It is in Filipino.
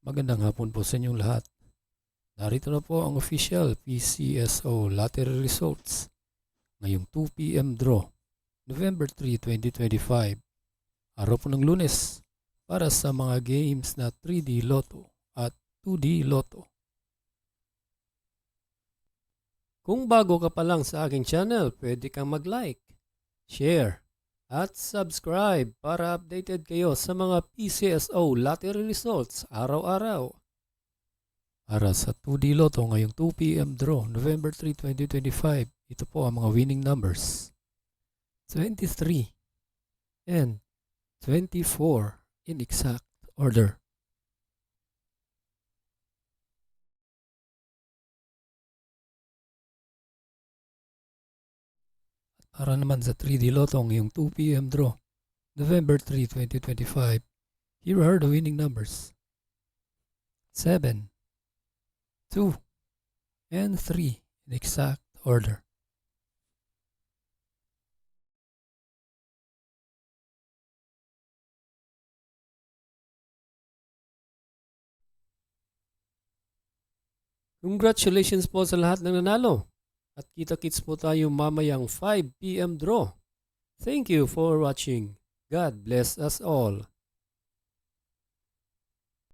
Magandang hapon po sa inyong lahat. Narito na po ang official PCSO lottery results ngayong 2 p.m. draw, November 3, 2025. Araw po ng Lunes para sa mga games na 3D Lotto at 2D Lotto. Kung bago ka pa lang sa aking channel, pwede kang mag-like, share, at subscribe para updated kayo sa mga PCSO lottery results araw-araw. Para sa 2D Lotto ngayong 2 p.m. draw, November 3, 2025, ito po ang mga winning numbers. 23 and 24 in exact order. Para naman sa 3D Lotto ngayong 2 p.m. draw, November 3, 2025, here are the winning numbers. 7, 2, and 3 in exact order. Congratulations po sa lahat ng nanalo. At kita-kits po tayo mamayang 5 p.m. draw. Thank you for watching. God bless us all.